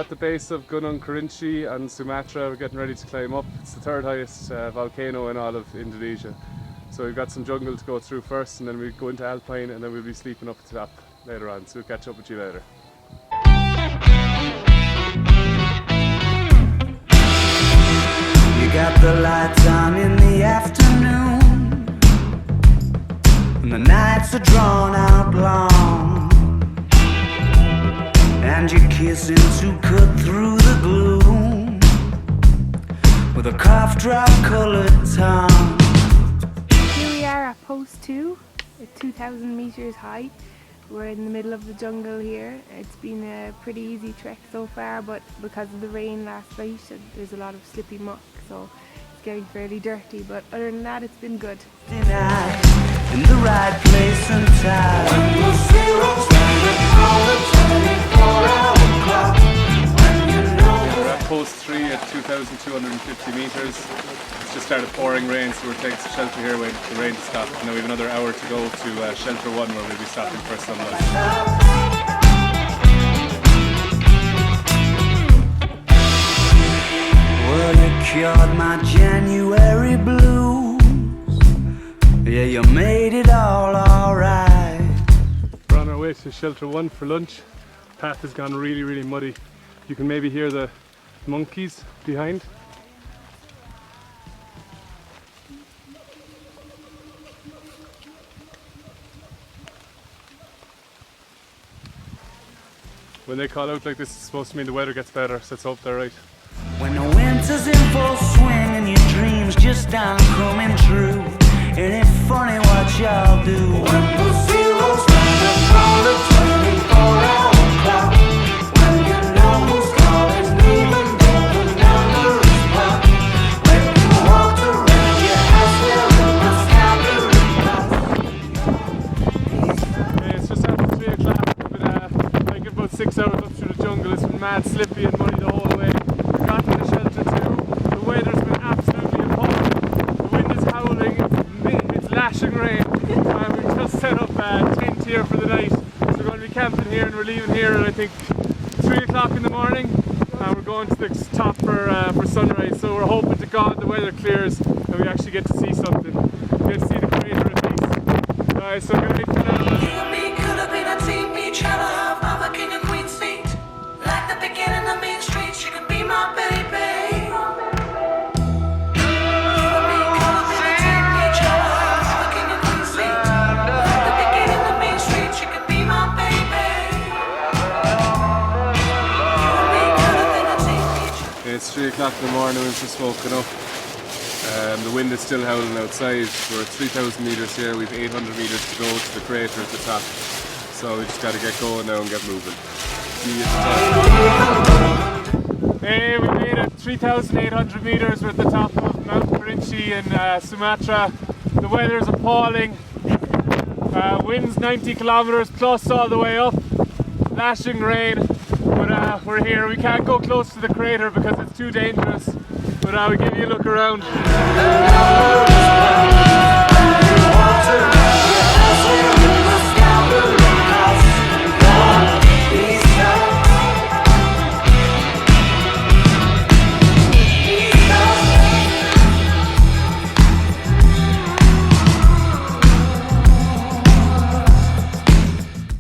at the base of Mt Kerinci and Sumatra. We're getting ready to climb up. It's the third highest volcano in all of Indonesia. So we've got some jungle to go through first, and then we go into alpine, and then we'll be sleeping up at the top later on. So we'll catch up with you later. You got the lights on in the afternoon, and the nights are drawn out long, and you're kissing to cut through the gloom with a cough drop colored tongue. Here we are at post 2 at 2,000 meters high. We're in the middle of the jungle here. It's been a pretty easy trek so far, but because of the rain last night there's a lot of slippy muck, so it's getting fairly dirty, but other than that it's been good. In the right place and time. When the zero's standing on the 24-hour clock. We're at post 3 at 2,250 meters. It's just started pouring rain, so we're taking some shelter here waiting for the rain to stop. And now we have another hour to go to shelter 1, where we'll be stopping for sunlight. Well, you cured my January blues. Yeah, you made it all alright. We're on our way to shelter 1 for lunch. The path has gone really muddy. You can maybe hear the monkeys behind. When they call out like this, it's supposed to mean the weather gets better, so let's hope they're right. When the winter's in full swing and your dreams just aren't coming true, ain't it funny what y'all do? When the zero's standing on the 24-hour clock, when you know who's calling, even though the number is blocked, when you walked around your house wearing a Okay, it's just after 3 o'clock. We've been like about 6 hours up through the jungle. It's been mad slippy and muddy the whole way. We got to the shelter 2. The weather's been absolutely appalling. The wind is howling. It's lashing rain. We've just set up a tent here for the night. So we're going to be camping here, and we're leaving here at I think 3 o'clock in the morning. And we're going to the top for sunrise. So we're hoping to God the weather clears and we actually get to see something. We get to see the crater at least. Alright, so good night for now. You and me could have been a team, each other half of a king and queen seat. Like the beginning of Main Street, she could be my baby. You and me could have been a team, each other half of a king and queen seat. Like the beginning of Main Street, she could be my baby. You and me could have been a team, each other. It's 3 o'clock in the morning, we've just woken up. The wind is still howling outside. We're at 3,000 meters here, we've 800 meters to go to the crater at the top. So we just got to get going now and get moving. See you at the top. Hey, we made it 3,800 meters. We're at the top of Mt Kerinci in Sumatra. The weather is appalling. Winds 90 kilometers plus all the way up. Lashing rain. But we're here. We can't go close to the crater because it's too dangerous. But we'll give you a look around.